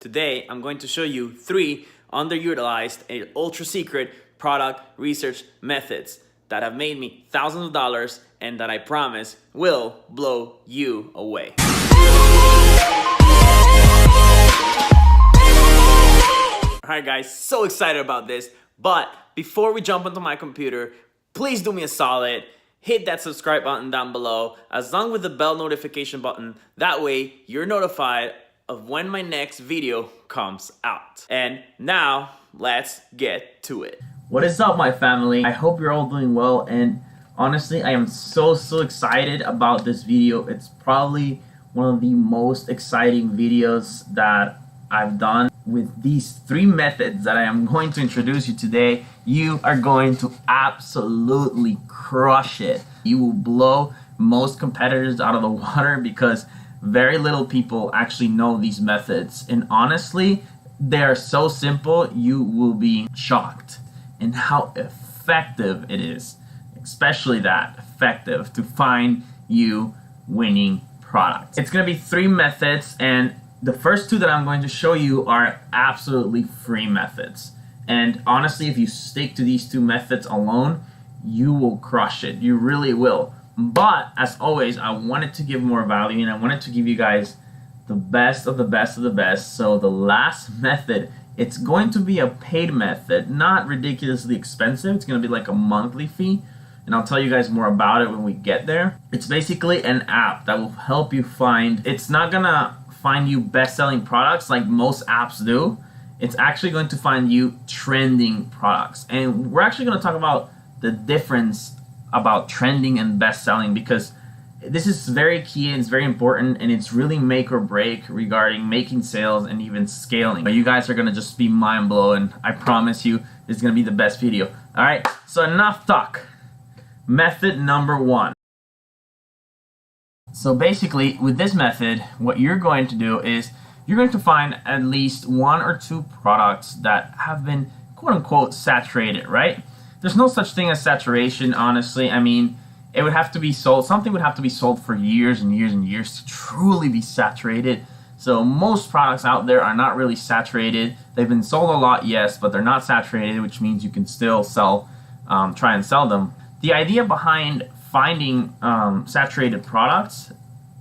Today, I'm going to show you 3 underutilized and ultra secret product research methods that have made me thousands of dollars and that I promise will blow you away. Alright guys, so excited about this, but before we jump into my computer, please do me a solid. Hit that subscribe button down below, along with the bell notification button. That way, you're notified of when my next video comes out. And now, let's get to it. What is up, my family? I hope you're all doing well, and honestly, I am so excited about this video. It's probably one of the most exciting videos that I've done. With these 3 methods that I am going to introduce you today, you are going to absolutely crush it. You will blow most competitors out of the water because very little people actually know these methods, and honestly, they are so simple you will be shocked in how effective it is, especially that effective to find you winning products. It's going to be 3 methods, and the first 2 that I'm going to show you are absolutely free methods. And honestly, if you stick to these 2 methods alone, you will crush it. You really will. But as always, I wanted to give more value, and I wanted to give you guys the best of the best of the best. So the last method, it's going to be a paid method, not ridiculously expensive. It's going to be like a monthly fee, and I'll tell you guys more about it when we get there. It's basically an app that will help you find, it's not gonna find you best-selling products like most apps do. It's actually going to find you trending products. And we're actually going to talk about the difference about trending and best-selling, because this is very key and it's very important, and it's really make or break regarding making sales and even scaling. But you guys are going to just be mind-blown. I promise you this is going to be the best video. All right, so enough talk. Method number 1. So basically, with this method, what you're going to do is you're going to find at least 1 or 2 products that have been quote-unquote saturated, right? There's no such thing as saturation, honestly. I mean, it would have to be sold, something would have to be sold for years and years and years to truly be saturated. So most products out there are not really saturated. They've been sold a lot, yes, but they're not saturated, which means you can still sell, try and sell them. The idea behind finding saturated products,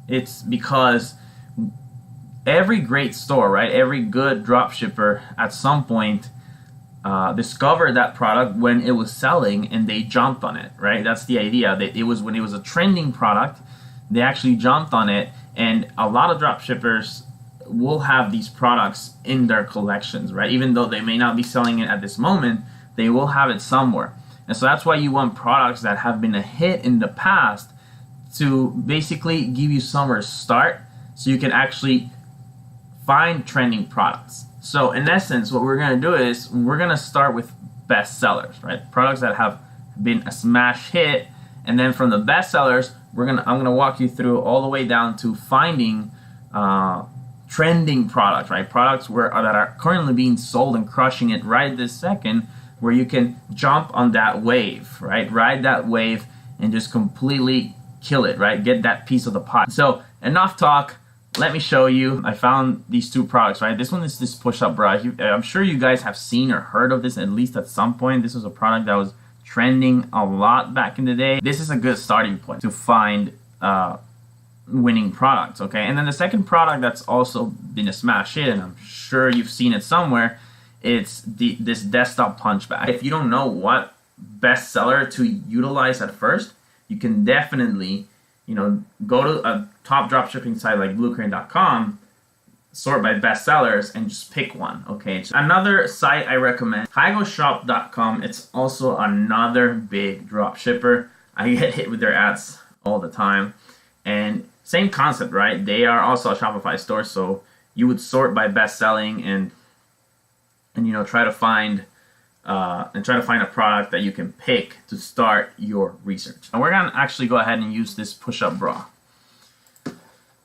it's because every great store, right, every good dropshipper at some point discovered that product when it was selling, and they jumped on it, right? That's the idea. It was when it was a trending product, they actually jumped on it, and a lot of dropshippers will have these products in their collections, right? Even though they may not be selling it at this moment, they will have it somewhere. And so that's why you want products that have been a hit in the past to basically give you somewhere to start so you can actually find trending products. So in essence, what we're going to do is we're going to start with best sellers, right? Products that have been a smash hit, and then from the best sellers, I'm going to walk you through all the way down to finding trending products, right? Products that are currently being sold and crushing it right this second, where you can jump on that wave, right? Ride that wave and just completely kill it, right? Get that piece of the pie. So enough talk. Let me show you. I found these 2 products, right? This one is this push-up bra. I'm sure you guys have seen or heard of this at least at some point. This was a product that was trending a lot back in the day. This is a good starting point to find winning products, okay? And then the second product that's also been a smash hit, and I'm sure you've seen it somewhere, it's this desktop punch bag. If you don't know what bestseller to utilize at first, you can definitely, go to a top dropshipping site like bluecrane.com, sort by bestsellers, and just pick one, okay? Another site I recommend, highgoshop.com. It's also another big dropshipper. I get hit with their ads all the time. And same concept, right? They are also a Shopify store, so you would sort by best selling and try to find a product that you can pick to start your research. And we're gonna actually go ahead and use this push-up bra.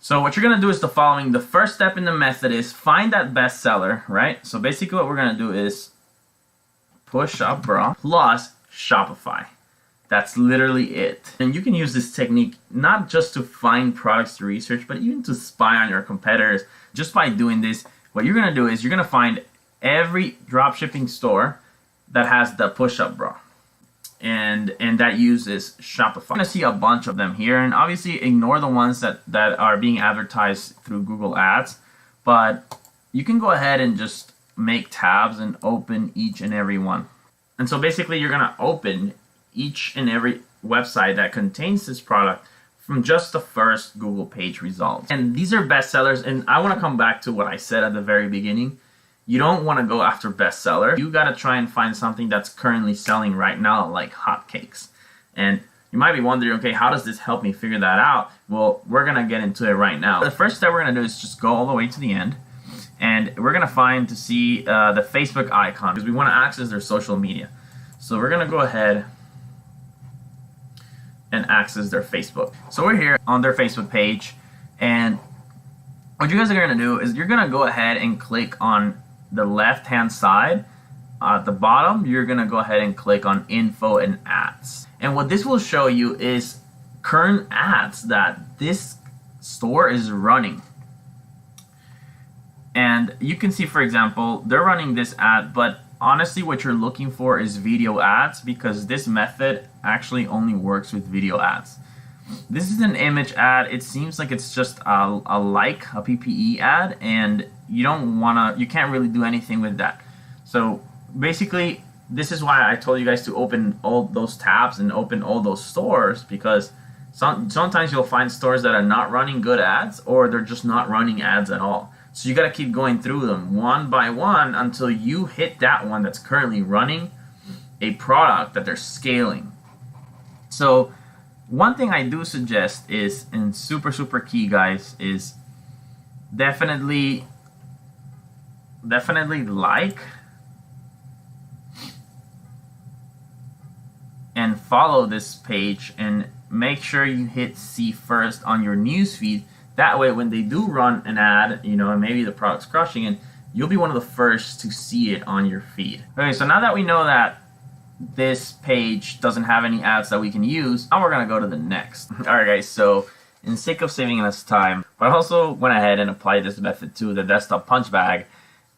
So what you're gonna do is the following. The first step in the method is find that bestseller, right? So basically what we're gonna do is push-up bra plus Shopify. That's literally it. And you can use this technique not just to find products to research, but even to spy on your competitors. Just by doing this, what you're gonna do is you're gonna find every dropshipping store that has the push-up bra and that uses Shopify. You're gonna see a bunch of them here, and obviously ignore the ones that are being advertised through Google Ads, but you can go ahead and just make tabs and open each and every one. And so basically you're gonna open each and every website that contains this product from just the first Google page results. And these are bestsellers, and I wanna come back to what I said at the very beginning. You don't wanna go after bestseller. You gotta try and find something that's currently selling right now like hotcakes. And you might be wondering, okay, how does this help me figure that out? Well, we're gonna get into it right now. The first step we're gonna do is just go all the way to the end, and we're gonna find to see the Facebook icon, because we wanna access their social media. So we're gonna go ahead and access their Facebook. So we're here on their Facebook page, and what you guys are gonna do is you're gonna go ahead and click on the left-hand side. At the bottom, you're gonna go ahead and click on info and ads. And what this will show you is current ads that this store is running. And you can see, for example, they're running this ad, but honestly what you're looking for is video ads, because this method actually only works with video ads. This is an image ad. It seems like it's just a PPE ad, and you can't really do anything with that. So basically, this is why I told you guys to open all those tabs and open all those stores, because sometimes you'll find stores that are not running good ads, or they're just not running ads at all. So you got to keep going through them one by one until you hit that one that's currently running a product that they're scaling. So one thing I do suggest is, and super key guys, is definitely like and follow this page, and make sure you hit see first on your newsfeed. That way when they do run an ad, and maybe the product's crushing it, you'll be one of the first to see it on your feed. Okay, so now that we know that this page doesn't have any ads that we can use, now we're gonna go to the next. Alright guys, so in the sake of saving us time, but I also went ahead and applied this method to the desktop punch bag,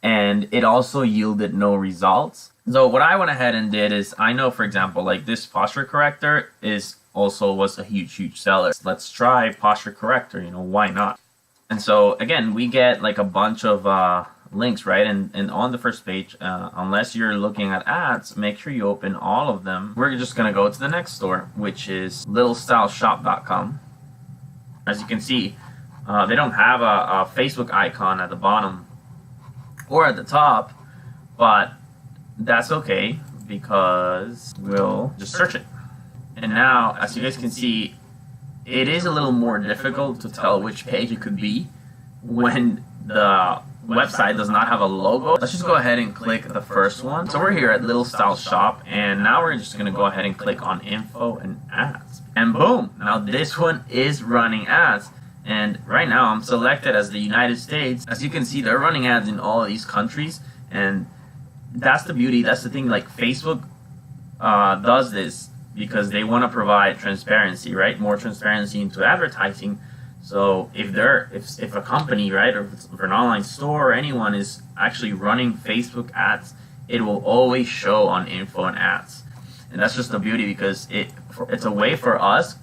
and it also yielded no results. So what I went ahead and did is, I know, for example, like this posture corrector was a huge seller. Let's try posture corrector, why not? And so again, we get like a bunch of links, right? And on the first page, unless you're looking at ads, make sure you open all of them. We're just gonna go to the next store, which is littlestyleshop.com. As you can see, they don't have a Facebook icon at the bottom or at the top, but that's okay, because we'll just search it. And now, as you guys can see, it is a little more difficult to tell which page it could be when the website does not have a logo. Let's just go ahead and click the first one. So we're here at Little Style Shop, and now we're just gonna go ahead and click on info and ads. And boom, now this one is running ads. And right now I'm selected as the United States. As you can see, they're running ads in all of these countries, and that's the beauty, that's the thing, like Facebook does this because they want to provide transparency, right? More transparency into advertising. So if a company, right, or if an online store or anyone is actually running Facebook ads, it will always show on info and ads. And that's just the beauty, because it's a way for us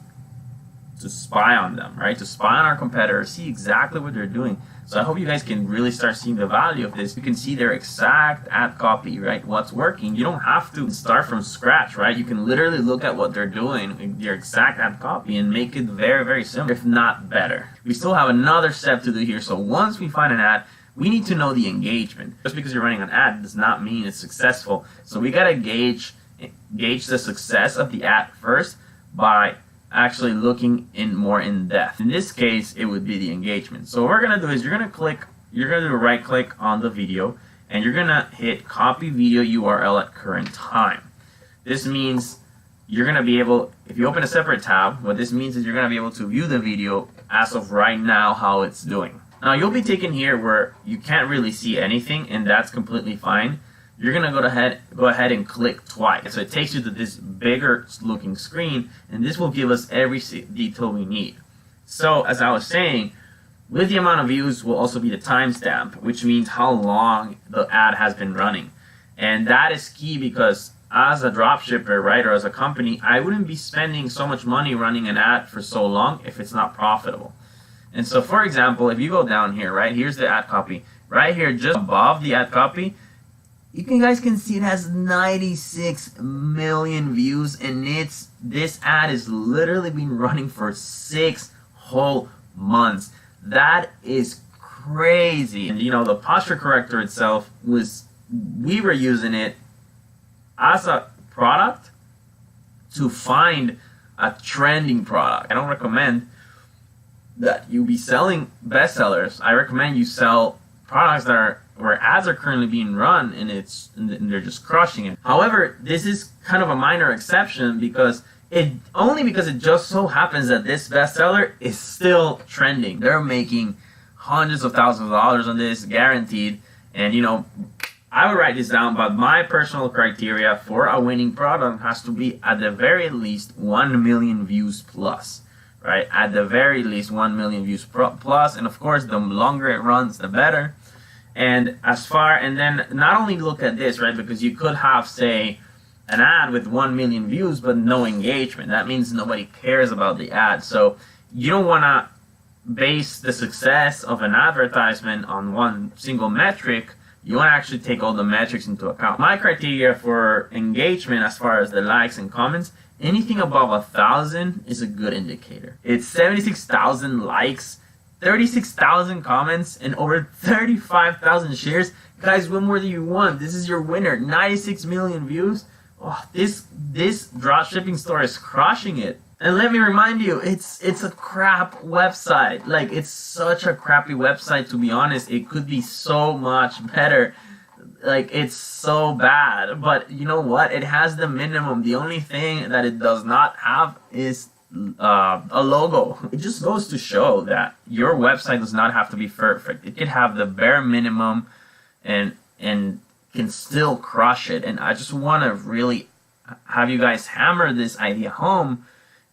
to spy on them, right? To spy on our competitors, see exactly what they're doing. So I hope you guys can really start seeing the value of this. You can see their exact ad copy, right? What's working. You don't have to start from scratch, right? You can literally look at what they're doing, their exact ad copy, and make it very similar, if not better. We still have another step to do here. So once we find an ad, we need to know the engagement. Just because you're running an ad does not mean it's successful. So we gotta gauge the success of the ad first by actually looking more in depth. In this case, it would be the engagement. So what we're gonna do is you're gonna do a right click on the video, and you're gonna hit copy video URL at current time. This means you're gonna be able, if you open a separate tab, what this means is you're gonna be able to view the video as of right now, how it's doing. Now you'll be taken here where you can't really see anything, and that's completely fine. You're gonna go ahead and click twice. So it takes you to this bigger looking screen, and this will give us every detail we need. So as I was saying, With the amount of views will also be the timestamp, which means how long the ad has been running. And that is key because as a dropshipper, right, or as a company, I wouldn't be spending so much money running an ad for so long if it's not profitable. And so, for example, if you go down here, right, here's the ad copy. Right here, just above the ad copy, you guys can see it has 96 million views, and this ad is literally been running for 6 whole months. That is crazy. And the posture corrector itself we were using it as a product to find a trending product. I don't recommend that you be selling bestsellers. I recommend you sell products that are where ads are currently being run and they're just crushing it. However, this is kind of a minor exception because it just so happens that this bestseller is still trending. They're making hundreds of thousands of dollars on this, guaranteed. And I would write this down, but my personal criteria for a winning product has to be at the very least 1 million views plus, right? At the very least 1 million views plus, and of course, the longer it runs, the better. And then not only look at this, right? Because you could have, say, an ad with 1 million views, but no engagement. That means nobody cares about the ad. So you don't want to base the success of an advertisement on one single metric. You want to actually take all the metrics into account. My criteria for engagement, as far as the likes and comments, anything above 1,000 is a good indicator. It's 76,000 likes, 36,000 comments, and over 35,000 shares. Guys, what more do you want? This is your winner. 96 million views. Oh, this dropshipping store is crushing it. And let me remind you, it's a crap website. Like, it's such a crappy website, to be honest. It could be so much better. Like, it's so bad. But you know what? It has the minimum. The only thing that it does not have is a logo. It just goes to show that your website does not have to be perfect. It could have the bare minimum and can still crush it. And I just want to really have you guys hammer this idea home,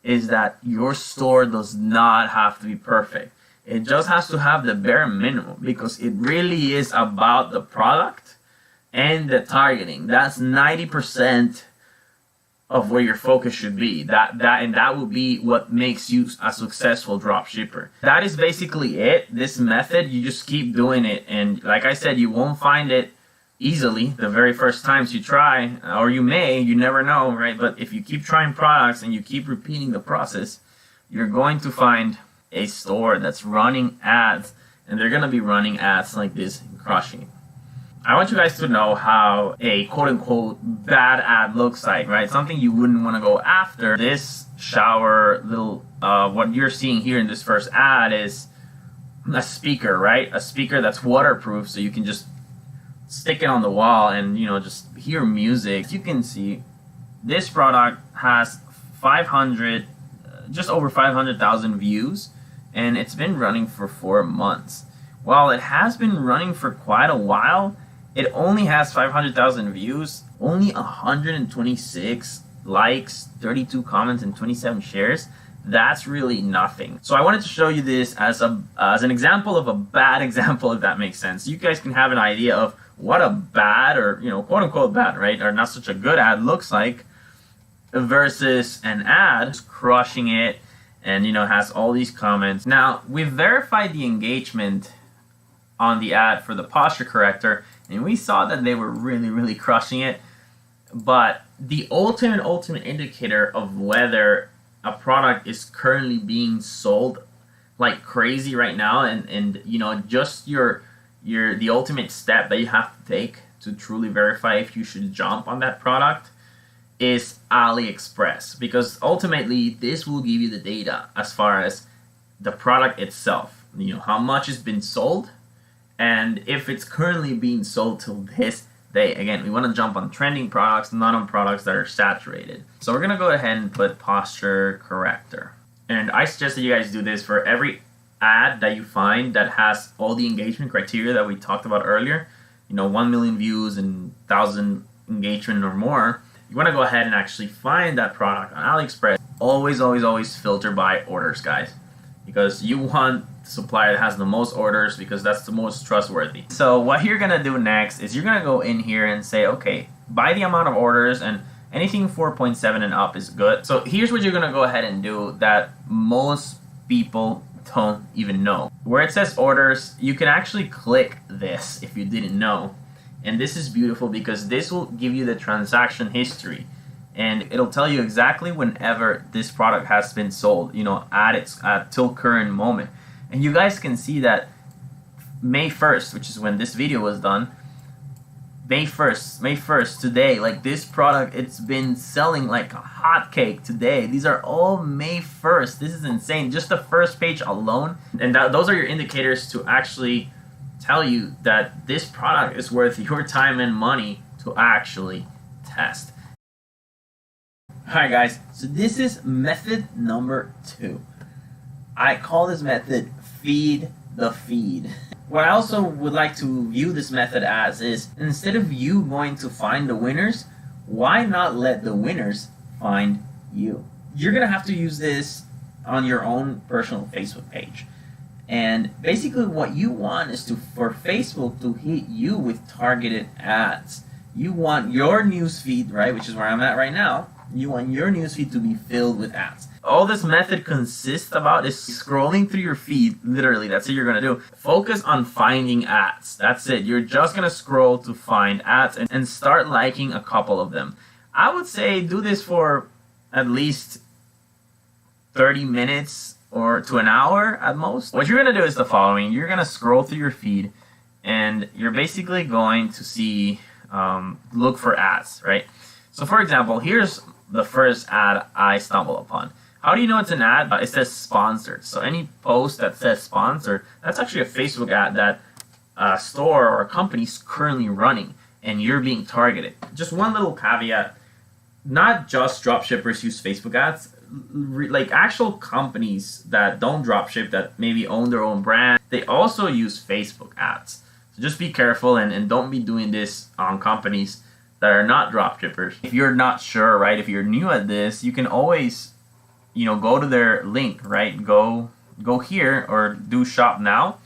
is that your store does not have to be perfect. It just has to have the bare minimum, because it really is about the product and the targeting. That's 90% of where your focus should be. That will be what makes you a successful dropshipper. That is basically it. This method, you just keep doing it, and like I said, you won't find it easily the very first times you try, or you never know, right? But if you keep trying products and you keep repeating the process, you're going to find a store that's running ads, and they're going to be running ads like this and crushing it. I want you guys to know how a quote-unquote bad ad looks like, right? Something you wouldn't want to go after. This shower little, what you're seeing here in this first ad is a speaker, right? A speaker that's waterproof, so you can just stick it on the wall and just hear music. As you can see, this product has just over 500,000 views, and it's been running for 4 months. While it has been running for quite a while, it only has 500,000 views, only 126 likes, 32 comments, and 27 shares. That's really nothing. So I wanted to show you this as an example of a bad example, if that makes sense. You guys can have an idea of what a bad, or quote unquote bad, right, or not such a good ad looks like, versus an ad crushing it and has all these comments. Now, we've verified the engagement on the ad for the posture corrector, and we saw that they were really crushing it. But the ultimate indicator of whether a product is currently being sold like crazy right now, and just the ultimate step that you have to take to truly verify if you should jump on that product, is AliExpress, because ultimately this will give you the data as far as the product itself, how much has been sold, and if it's currently being sold till this day. Again, we want to jump on trending products, not on products that are saturated. So we're going to go ahead and put posture corrector, and I suggest that you guys do this for every ad that you find that has all the engagement criteria that we talked about earlier, 1 million views and 1,000 engagement or more. You want to go ahead and actually find that product on AliExpress. Always filter by orders, guys. because you want the supplier that has the most orders because that's the most trustworthy. So what you're gonna do next is you're gonna go in here and say, okay, by the amount of orders, and anything 4.7 and up is good. So here's what you're gonna go ahead and do that most people don't even know. Where it says orders, you can actually click this if you didn't know. And this is beautiful because this will give you the transaction history. And it'll tell you exactly whenever this product has been sold, you know, till current moment. And you guys can see that May 1st, which is when this video was done, May 1st, today, like this product, it's been selling like a hotcake today. These are all May 1st. This is insane. Just the first page alone. And those are your indicators to actually tell you that this product is worth your time and money to actually test. Alright guys, so this is method number 2. I call this method feed the feed. What I also would like to view this method as is, instead of you going to find the winners, why not let the winners find you? You're gonna have to use this on your own personal Facebook page. And basically what you want is for Facebook to hit you with targeted ads. You want your newsfeed, right, which is where I'm at right now, you want your newsfeed to be filled with ads. All this method consists about is scrolling through your feed, literally, that's what you're gonna do. Focus on finding ads, that's it. You're just gonna scroll to find ads and start liking a couple of them. I would say do this for at least 30 minutes or to an hour at most. What you're gonna do is the following. You're gonna scroll through your feed and you're basically going to see, look for ads, right? So for example, here's the first ad I stumble upon. How do you know it's an ad? It says sponsored. So any post that says sponsored, that's actually a Facebook ad that a store or a company is currently running and you're being targeted. Just one little caveat, not just dropshippers use Facebook ads. Like actual companies that don't dropship, that maybe own their own brand, they also use Facebook ads. So just be careful and don't be doing this on companies that are not dropshippers. If you're not sure, right, if you're new at this, you can always, you know, go to their link, right? Go here or do shop now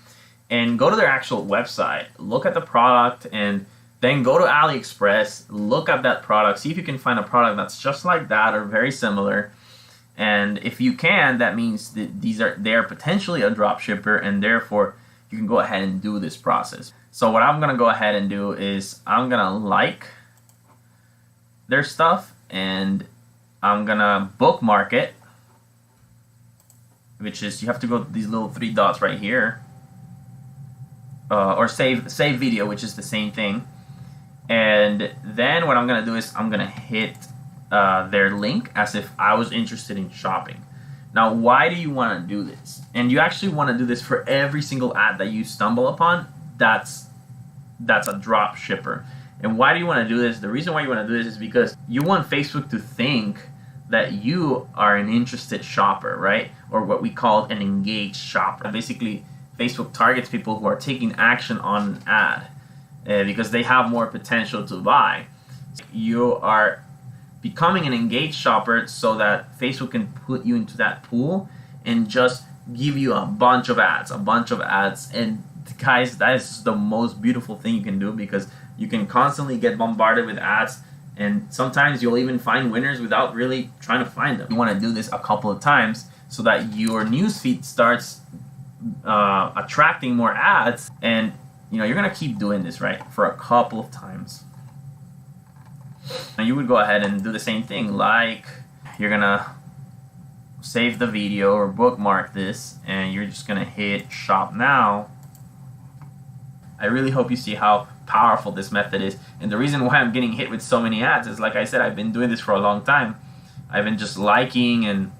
and go to their actual website, look at the product, and then go to AliExpress, look at that product, see if you can find a product that's just like that or very similar. And if you can, that means that they are potentially a dropshipper, and therefore you can go ahead and do this process. So what I'm gonna go ahead and do is I'm gonna like their stuff and I'm gonna bookmark it, which is you have to go to these little 3 dots right here, or save video, which is the same thing. And then what I'm gonna do is I'm gonna hit their link as if I was interested in shopping. Now, why do you want to do this? And you actually want to do this for every single ad that you stumble upon. That's a drop shipper. And why do you want to do this? The reason why you want to do this is because you want Facebook to think that you are an interested shopper, right? Or what we call an engaged shopper. Basically, Facebook targets people who are taking action on an ad because they have more potential to buy. You are becoming an engaged shopper so that Facebook can put you into that pool and just give you a bunch of ads. And guys, that is the most beautiful thing you can do because you can constantly get bombarded with ads, and sometimes you'll even find winners without really trying to find them. You want to do this a couple of times so that your newsfeed starts attracting more ads, and you know you're gonna keep doing this, right, for a couple of times. And you would go ahead and do the same thing, like you're gonna save the video or bookmark this and you're just gonna hit shop now. I really hope you see how powerful this method is, and the reason why I'm getting hit with so many ads is, like I said, I've been doing this for a long time. I've been just liking and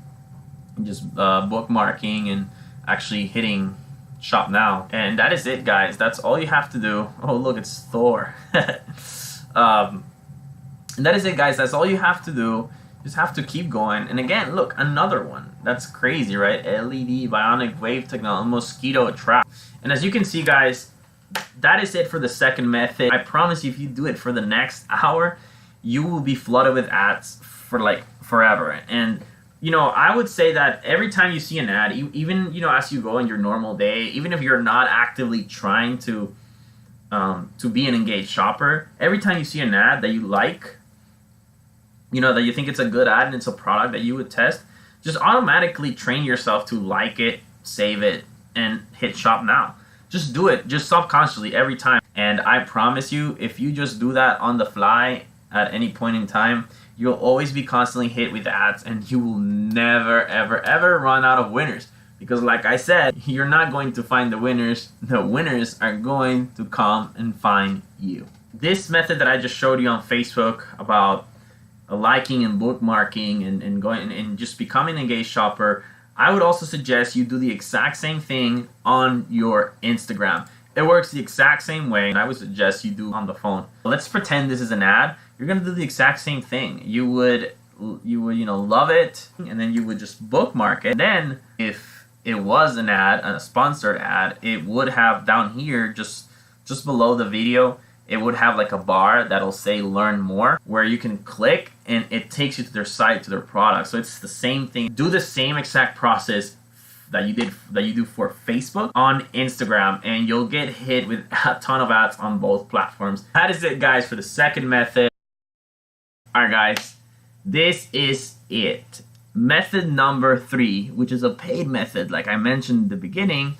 just bookmarking and actually hitting shop now. And that is it, guys. That's all you have to do. Oh look, it's Thor. And that is it, guys. That's all you have to do. Just have to keep going. And again, look, another one. That's crazy, right? LED, bionic wave technology, mosquito trap. And as you can see, guys, that is it for the second method. I promise you, if you do it for the next hour, you will be flooded with ads for like forever. And I would say that every time you see an ad, even as you go in your normal day, even if you're not actively trying to be an engaged shopper, every time you see an ad that you like, that you think it's a good ad and it's a product that you would test, just automatically train yourself to like it, save it, and hit shop now. Just do it, just subconsciously every time. And I promise you, if you just do that on the fly at any point in time, you'll always be constantly hit with ads, and you will never, ever, ever run out of winners. Because like I said, you're not going to find the winners. The winners are going to come and find you. This method that I just showed you on Facebook about liking and bookmarking and going and just becoming an engaged shopper, I would also suggest you do the exact same thing on your Instagram. It works the exact same way, and I would suggest you do on the phone. Let's pretend this is an ad. You're gonna do the exact same thing. You would love it, and then you would just bookmark it. Then, if it was an ad, a sponsored ad, it would have down here, just below the video, it would have like a bar that'll say learn more, where you can click and it takes you to their site, to their product. So it's the same thing. Do the same exact process that you do for Facebook on Instagram, and you'll get hit with a ton of ads on both platforms. That is it, guys, for the second method. All right, guys, this is it. Method number 3, which is a paid method, like I mentioned in the beginning.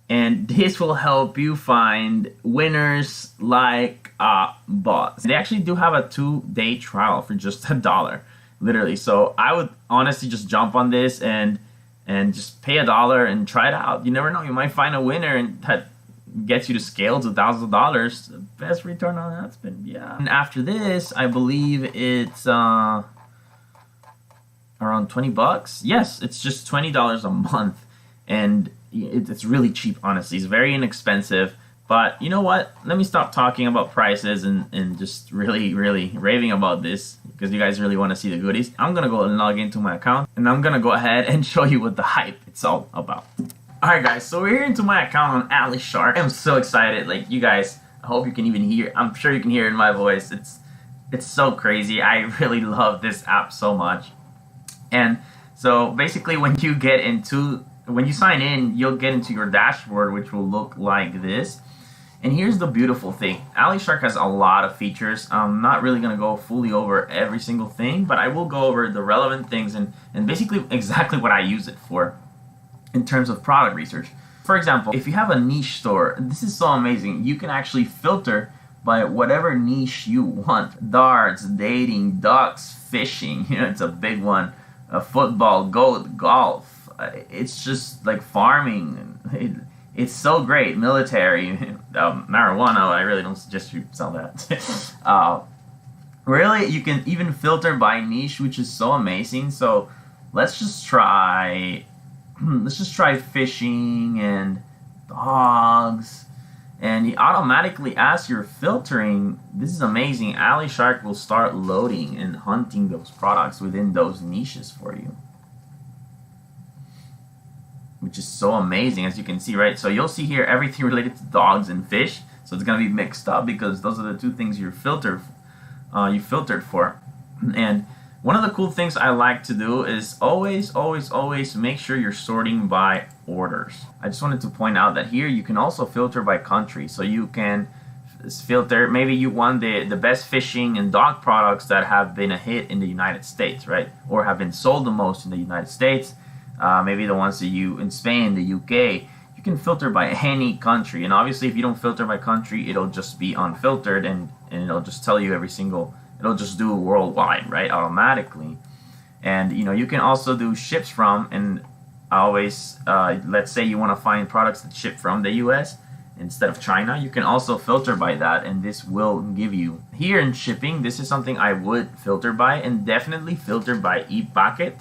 And this will help you find winners like a boss. They actually do have a 2-day trial for just $1, literally. So I would honestly just jump on this and just pay $1 and try it out. You never know, you might find a winner and that gets you to scale to thousands of dollars. The best return on ad spend, yeah. And after this, I believe it's around $20. Yes, it's just $20 a month, and it's really cheap, honestly. It's very inexpensive. But you know what? Let me stop talking about prices and just really, really raving about this, because you guys really want to see the goodies. I'm going to go and log into my account, and I'm going to go ahead and show you what the hype it's all about. Alright guys, so we're here into my account on Ali Shark. I'm so excited. Like, you guys, I hope you can even hear. I'm sure you can hear it in my voice. It's so crazy. I really love this app so much. And so basically when you sign in, you'll get into your dashboard, which will look like this. And here's the beautiful thing. Ali Shark has a lot of features. I'm not really going to go fully over every single thing, but I will go over the relevant things and basically exactly what I use it for in terms of product research. For example, if you have a niche store, this is so amazing. You can actually filter by whatever niche you want. Darts, dating, ducks, fishing, it's a big one. Football, goat, golf. It's just like farming. It's so great. Military, marijuana. I really don't suggest you sell that. Really, you can even filter by niche, which is so amazing. So let's just try fishing and dogs. And automatically, as you're filtering, this is amazing. Ali Shark will start loading and hunting those products within those niches for you, which is so amazing, as you can see, right? So you'll see here everything related to dogs and fish. So it's gonna be mixed up because those are the two things you filtered for. And one of the cool things I like to do is always make sure you're sorting by orders. I just wanted to point out that here you can also filter by country. So you can filter, maybe you want the best fishing and dog products that have been a hit in the United States, right? Or have been sold the most in the United States. Maybe the ones that in Spain, the UK. You can filter by any country. And obviously if you don't filter by country, it'll just be unfiltered and it'll just tell you it'll just do worldwide, right, automatically. And you can also do ships from, and always let's say you want to find products that ship from the US instead of China, you can also filter by that, and this will give you here in shipping. This is something I would filter by, and definitely filter by e-packet,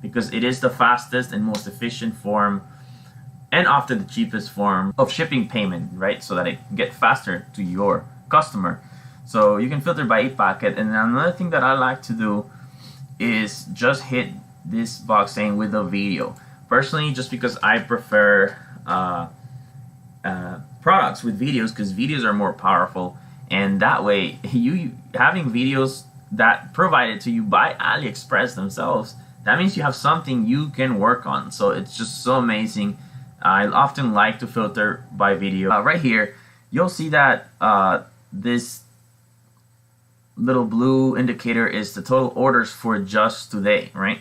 because it is the fastest and most efficient form and often the cheapest form of shipping payment, right, so that it can get faster to your customer. So you can filter by e-packet. And another thing that I like to do is just hit this box saying with a video. Personally, just because I prefer products with videos, because videos are more powerful, and that way you having videos that provided to you by AliExpress themselves, that means you have something you can work on. So it's just so amazing. I often like to filter by video. Right here, you'll see that this little blue indicator is the total orders for just today, right?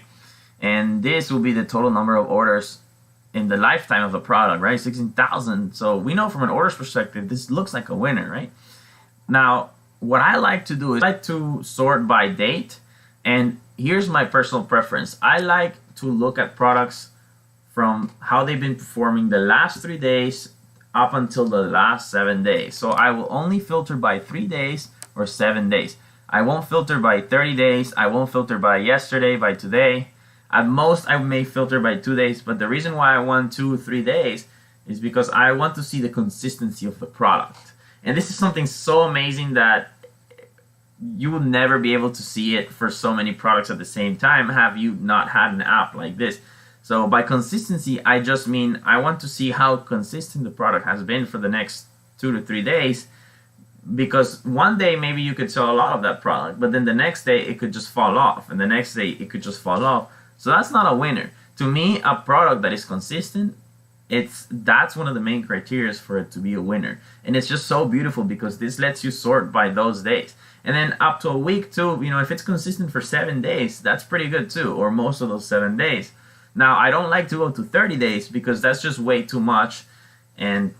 And this will be the total number of orders in the lifetime of the product, right? 16,000. So we know from an orders perspective, this looks like a winner, right? Now, what I like to do is I like to sort by date. And here's my personal preference. I like to look at products from how they've been performing the last 3 days up until the last 7 days. So I will only filter by 3 days or 7 days. I won't filter by 30 days. I won't filter by yesterday, by today. At most, I may filter by 2 days, but the reason why I want 2 or 3 days is because I want to see the consistency of the product. And this is something so amazing that you will never be able to see it for so many products at the same time have you not had an app like this. So by consistency, I just mean I want to see how consistent the product has been for the next 2 to 3 days, because one day maybe you could sell a lot of that product, but then the next day it could just fall off, and the next day it could just fall off. So that's not a winner. To me, a product that is consistent, that's one of the main criteria for it to be a winner. And it's just so beautiful because this lets you sort by those days. And then up to a week too, if it's consistent for 7 days, that's pretty good too, or most of those 7 days. Now, I don't like to go to 30 days because that's just way too much. And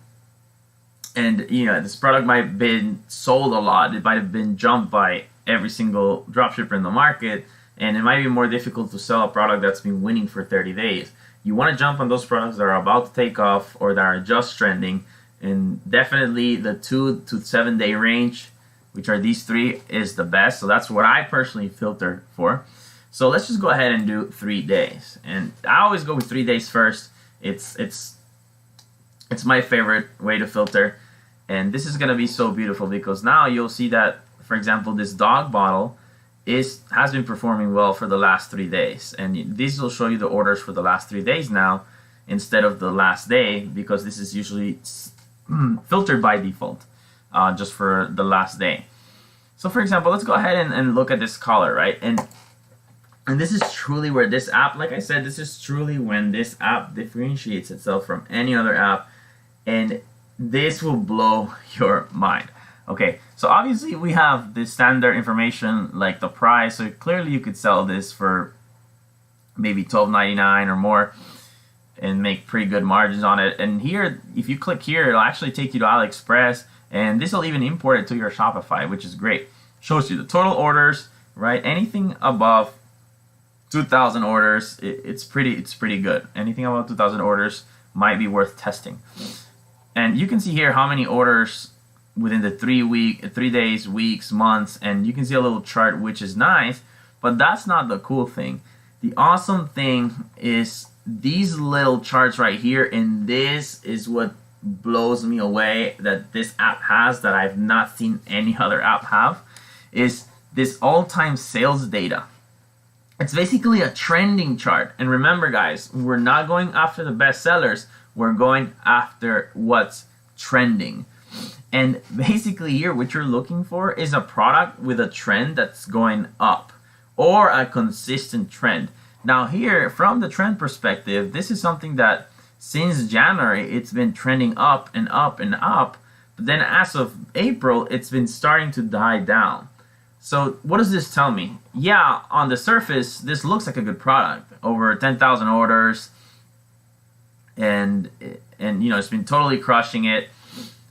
this product might have been sold a lot. It might have been jumped by every single dropshipper in the market. And it might be more difficult to sell a product that's been winning for 30 days. You want to jump on those products that are about to take off or that are just trending. And definitely the 2 to 7 day range, which are these 3, is the best. So that's what I personally filter for. So let's just go ahead and do 3 days. And I always go with 3 days first. It's my favorite way to filter. And this is going to be so beautiful because now you'll see that, for example, this dog bottle has been performing well for the last 3 days, and these will show you the orders for the last 3 days now instead of the last day, because this is usually filtered by default just for the last day. So for example, let's go ahead and look at this color, right? And this is truly where this app, like I said, this is truly when this app differentiates itself from any other app, and this will blow your mind. Okay, so obviously we have the standard information like the price, so clearly you could sell this for maybe $12.99 or more and make pretty good margins on it. And here, if you click here, it'll actually take you to AliExpress, and this will even import it to your Shopify, which is great. Shows you the total orders, right? Anything above 2,000 orders, it's pretty good. Anything above 2,000 orders might be worth testing. And you can see here how many orders within the 3 days, weeks, months, and you can see a little chart, which is nice, but that's not the cool thing. The awesome thing is these little charts right here, and this is what blows me away that this app has that I've not seen any other app have, is this all-time sales data. It's basically a trending chart. And remember guys, we're not going after the best sellers, we're going after what's trending. And basically here, what you're looking for is a product with a trend that's going up or a consistent trend. Now here, from the trend perspective, this is something that since January, it's been trending up and up and up. But then as of April, it's been starting to die down. So what does this tell me? Yeah, on the surface, this looks like a good product. Over 10,000 orders. And it's been totally crushing it.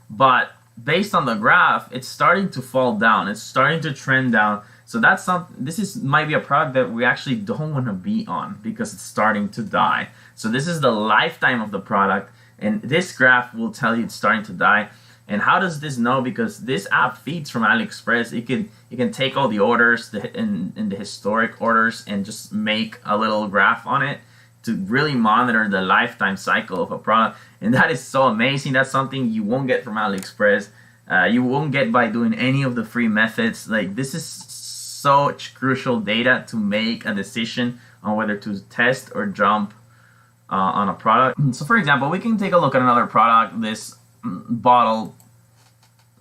But based on the graph, it's starting to fall down. It's starting to trend down. So that's something. Might be a product that we actually don't want to be on because it's starting to die. So this is the lifetime of the product, and this graph will tell you it's starting to die. And how does this know? Because this app feeds from AliExpress. It can take all the orders and the historic orders and just make a little graph on it to really monitor the lifetime cycle of a product. And that is so amazing. That's something you won't get from AliExpress. You won't get by doing any of the free methods. Like, this is such crucial data to make a decision on whether to test or jump on a product. So for example, we can take a look at another product, this bottle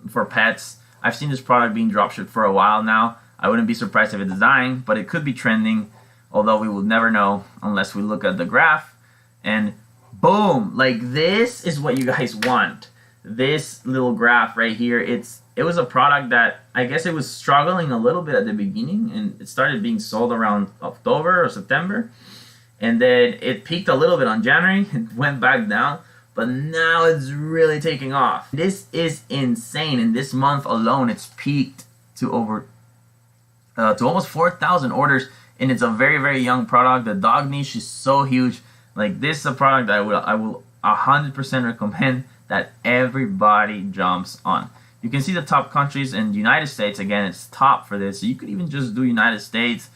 for pets. I've seen this product being dropshipped for a while now. I wouldn't be surprised if it's dying, but it could be trending. although we will never know unless we look at the graph. And boom, like this is what you guys want. This little graph right here, it was a product that I guess it was struggling a little bit at the beginning, and it started being sold around October or September, and then it peaked a little bit on January and went back down, but now it's really taking off. This is insane. In this month alone, it's peaked to over to almost 4,000 orders, and it's a very, very young product. The dog niche is so huge. Like, this is a product that I will 100% recommend that everybody jumps on. You can see the top countries in the United States. Again, it's top for this. So you could even just do United States,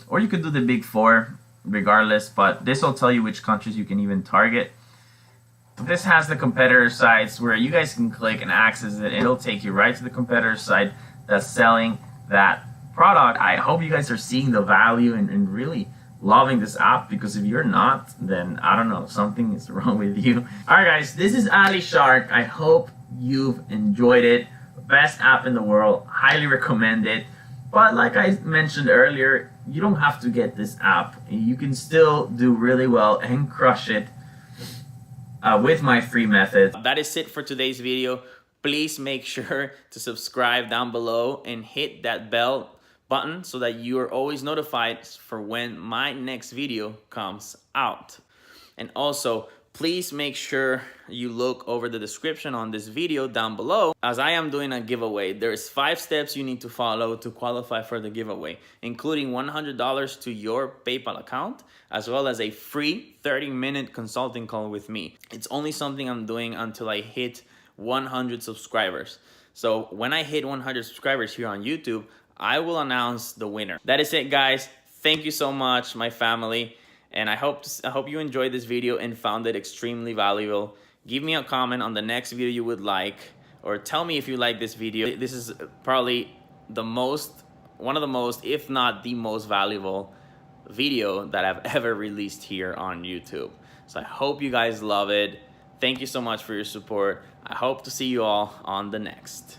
or you could do the big four regardless, but this will tell you which countries you can even target. This has the competitor sites where you guys can click and access it. It'll take you right to the competitor site that's selling that product. I hope you guys are seeing the value and really loving this app, because if you're not, then I don't know, something is wrong with you. All right, guys, this is Ali Shark. I hope you've enjoyed it. Best app in the world. Highly recommend it. But like I mentioned earlier, you don't have to get this app. You can still do really well and crush it with my free method. That is it for today's video. Please make sure to subscribe down below and hit that bell button so that you are always notified for when my next video comes out. And also, please make sure you look over the description on this video down below, as I am doing a giveaway. There's 5 steps you need to follow to qualify for the giveaway, including $100 to your PayPal account, as well as a free 30-minute consulting call with me. It's only something I'm doing until I hit 100 subscribers. So when I hit 100 subscribers here on YouTube, I will announce the winner. That is it, guys. Thank you so much, my family. And I hope you enjoyed this video and found it extremely valuable. Give me a comment on the next video you would like, or tell me if you like this video. This is probably one of the most, if not the most valuable video that I've ever released here on YouTube. So I hope you guys love it. Thank you so much for your support. I hope to see you all on the next.